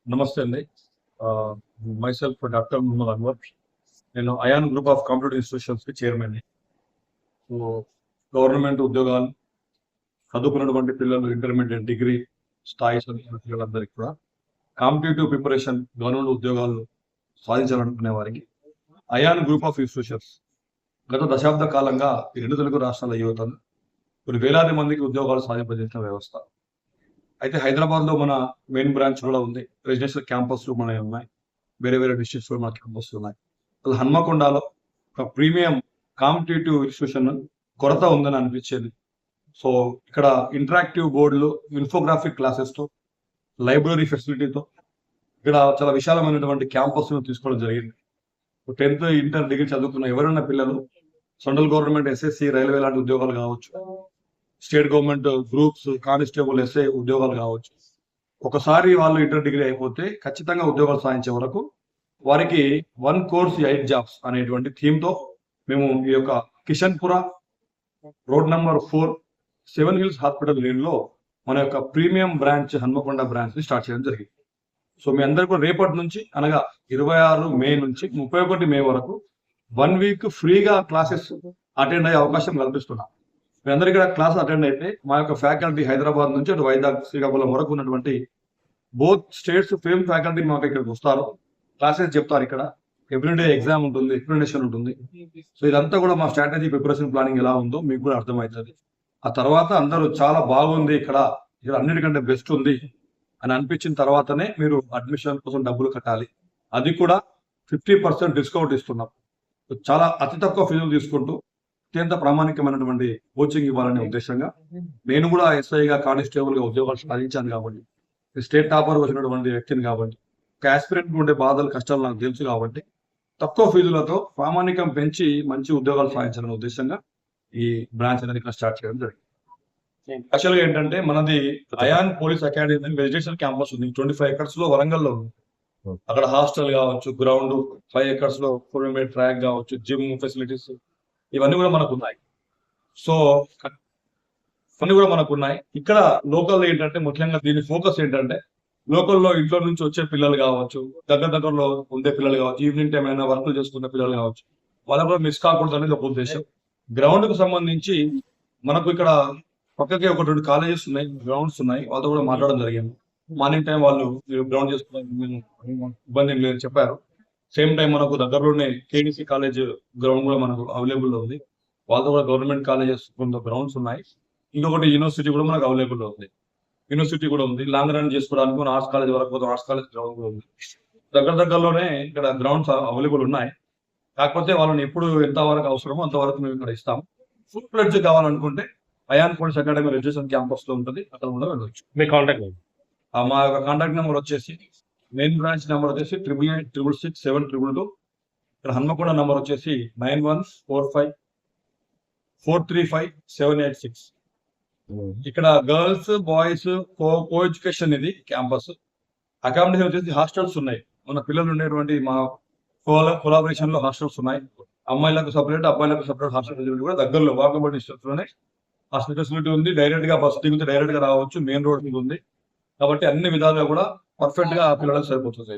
నమస్తే అండి. Myself doctor Muhammad Anwar. నేను అయాన్ గ్రూప్ ఆఫ్ కంప్యూటర్ ఇన్స్టిట్యూషన్స్‌కి చైర్మన్‌ని. సో, గవర్నమెంట్ ఉద్యోగాలు చదువుకున్నటువంటి పిల్లలు ఇంటర్మీడియేట్, డిగ్రీ స్థాయి చదువుకున్న పిల్లలందరికీ కూడా కాంపిటీటివ్ ప్రిపరేషన్ గవర్నమెంట్ ఉద్యోగాలు సాధించాలనుకునే వారికి అయాన్ గ్రూప్ ఆఫ్ ఇన్స్టిట్యూషన్స్ గత దశాబ్ద కాలంగా ఈ 2 తెలుగు రాష్ట్రాల యువతను కొన్ని వేలాది మందికి ఉద్యోగాలు సాధింపజేసిన వ్యవస్థ. అయితే హైదరాబాద్‌లో మన మెయిన్ బ్రాంచ్ కూడా ఉంది. రెసిడెన్షియల్ క్యాంపస్‌లు మనయి ఉన్నాయి. వేరే వేరే డిస్ట్రిక్ట్స్‌లో మన క్యాంపస్‌లు ఉన్నాయి. అసలు హన్మకొండలో ఒక ప్రీమియం కాంపిటీటివ్ ఇన్స్టిట్యూషన్ కొరత ఉందని అనిపించేది. సో, ఇక్కడ ఇంటరాక్టివ్ బోర్డులు, ఇన్ఫోగ్రాఫిక్ క్లాసెస్‌తో, లైబ్రరీ ఫెసిలిటీతో ఇక్కడ చాలా విశాలమైనటువంటి క్యాంపస్‌ను తీసుకోవడం జరిగింది. 10థ్, ఇంటర్, డిగ్రీ చదువుకున్న ఎవరైనా పిల్లలు సెంట్రల్ గవర్నమెంట్ ఎస్ఎస్‌సి, రైల్వే లాంటి ఉద్యోగాలు కావచ్చు, state government groups, constable, SI ఉద్యోగాలు కావచ్చు. ఒకసారి వాళ్ళు ఇంటర్ డిగ్రీ అయిపోతే ఖచ్చితంగా ఉద్యోగాలు సాధించే వరకు వారికి 1 కోర్స్ 8 జాబ్స్ అనేటువంటి థీమ్‌తో మేము ఈ యొక్క కిషన్పుర రోడ్ నంబర్ 4 7 హిల్స్ హాస్పిటల్ లేన్‌లో మన యొక్క ప్రీమియం బ్రాంచ్ హన్మకొండ బ్రాంచ్‌ని స్టార్ట్ చేయడం జరిగింది. సో, మీ అందరూ కూడా రేపటి నుంచి అనగా 26 మే నుంచి 31 మే వరకు 1 వీక్ ఫ్రీగా క్లాసెస్ అటెండ్ అయ్యే అవకాశం కల్పిస్తున్నాం. మీ అందరూ ఇక్కడ క్లాస్ అటెండ్ అయితే మా యొక్క ఫ్యాకల్టీ హైదరాబాద్ నుంచి అటు వైజాగ్, శ్రీకాకుళం వరకు ఉన్నటువంటి బోత్ స్టేట్స్ ఫేమ్ ఫ్యాకల్టీ మాకు ఇక్కడికి వస్తారు. క్లాసెస్ చెప్తారు ఇక్కడ. ఎవ్రీడే ఎగ్జామ్ ఉంటుంది, ఎక్స్‌ప్లనేషన్ ఉంటుంది. సో, ఇదంతా కూడా మా స్ట్రాటజీ ప్రిపరేషన్ ప్లానింగ్ ఎలా ఉందో మీకు కూడా అర్థమవుతుంది. ఆ తర్వాత అందరూ చాలా బాగుంది ఇక్కడ అన్నిటికంటే బెస్ట్ ఉంది అని అనిపించిన తర్వాతనే మీరు అడ్మిషన్ కోసం డబ్బులు కట్టాలి. అది కూడా 50% డిస్కౌంట్ ఇస్తున్నాం. చాలా అతి తక్కువ ఫీజులు తీసుకుంటూ అత్యంత ప్రామాణికమైనటువంటి కోచింగ్ ఇవ్వాలనే ఉద్దేశంగా నేను కూడా ఎస్ఐగా, కానిస్టేబుల్‌గా ఉద్యోగాలు సాధించాను కాబట్టి, స్టేట్ టాపర్ వచ్చినటువంటి వ్యక్తిని కాబట్టి, ఒక యాస్పిరెంట్‌కి ఉండే బాధలు, కష్టాలు నాకు తెలుసు కాబట్టి, తక్కువ ఫీజులతో ప్రామాణికం పెంచి మంచి ఉద్యోగాలు సాధించాలనే ఉద్దేశంగా ఈ బ్రాంచ్ అనేది ఇక్కడ స్టార్ట్ చేయడం జరిగింది. యాక్చువల్‌గా ఏంటంటే మనది అయాన్ పోలీస్ అకాడమీ అని రెసిడెన్షియల్ క్యాంపస్ ఉంది. 25 ఎకర్స్‌లో వరంగల్‌లో ఉంది. అక్కడ హాస్టల్ కావచ్చు, గ్రౌండ్ 5 ఎకర్స్‌లో 4 మీటర్ ట్రాక్ కావచ్చు, జిమ్ ఫెసిలిటీస్ ఇవన్నీ కూడా మనకున్నాయి. సో, ఇవన్నీ కూడా మనకున్నాయి. ఇక్కడ లోకల్ ఏంటంటే ముఖ్యంగా దీని ఫోకస్ ఏంటంటే లోకల్‌లో ఇంట్లో నుంచి వచ్చే పిల్లలు కావచ్చు, దగ్గరలో ఉండే పిల్లలు కావచ్చు, ఈవినింగ్ టైం అయినా వర్కులు చేసుకునే పిల్లలు కావచ్చు, వాళ్ళకు కూడా మిస్ కాకూడదు అనేది ఒక ఉద్దేశం. గ్రౌండ్‌కు సంబంధించి మనకు ఇక్కడ పక్కకే ఒక 2 కాలేజెస్ ఉన్నాయి, గ్రౌండ్స్ ఉన్నాయి. వాళ్ళతో కూడా మాట్లాడడం జరిగింది. మార్నింగ్ టైం వాళ్ళు మీరు గ్రౌండ్ చేసుకోవడానికి ఇబ్బంది ఏం లేదని చెప్పారు. సేమ్ టైం మనకు దగ్గరలోనే కేడీసీ కాలేజ్ గ్రౌండ్ కూడా మనకు అవైలబుల్ ఉంది. వాళ్ళతో కూడా గవర్నమెంట్ కాలేజెస్ కొంత గ్రౌండ్స్ ఉన్నాయి. ఇంకొకటి యూనివర్సిటీ కూడా మనకు అవైలబుల్ ఉంది. యూనివర్సిటీ కూడా ఉంది. లాంగ్ రన్ చేసుకోవడానికి మన ఆర్ట్స్ కాలేజ్ వరకు పోతే ఆర్ట్స్ కాలేజ్ గ్రౌండ్ కూడా ఉంది. దగ్గరలోనే ఇక్కడ గ్రౌండ్స్ అవైలబుల్ ఉన్నాయి. కాకపోతే వాళ్ళని ఎప్పుడు ఎంత వరకు అవసరమో అంతవరకు మేము ఇక్కడ ఇస్తాం. ఫుల్ ఫ్లెడ్జ్ కావాలనుకుంటే Ayaan police academy residential campus లో ఉంటుంది. అక్కడ కూడా వెళ్ళవచ్చు. మీ కాంటాక్ట్ నెంబర్? మా యొక్క కాంటాక్ట్ నెంబర్ వచ్చేసి మెయిన్ బ్రాంచ్ నెంబర్ వచ్చేసి 88866722. ఇక్కడ హన్మకొండ నెంబర్ వచ్చేసి 9145435786. ఇక్కడ గర్ల్స్, బాయ్స్ కో ఎడ్యుకేషన్ ఇది క్యాంపస్. అకామిడేషన్ వచ్చేసి హాస్టల్స్ ఉన్నాయి. మన పిల్లలు ఉండేటువంటి మా కొలాబరేషన్ లో హాస్టల్స్ ఉన్నాయి. అమ్మాయిలకు సపరేట్, అబ్బాయిలకు సపరేట్ హాస్టల్ ఫెసిలిటీ కూడా దగ్గరలో వాకబుల్ డిస్టెన్స్ లోనే హాస్టల్ ఫెసిలిటీ ఉంది. డైరెక్ట్ గా బస్ దిగితే డైరెక్ట్ గా రావచ్చు. మెయిన్ రోడ్ మీద ఉంది కాబట్టి అన్ని విధాలుగా కూడా పర్ఫెక్ట్ గా పిల్లలకు సరిపోతుంది.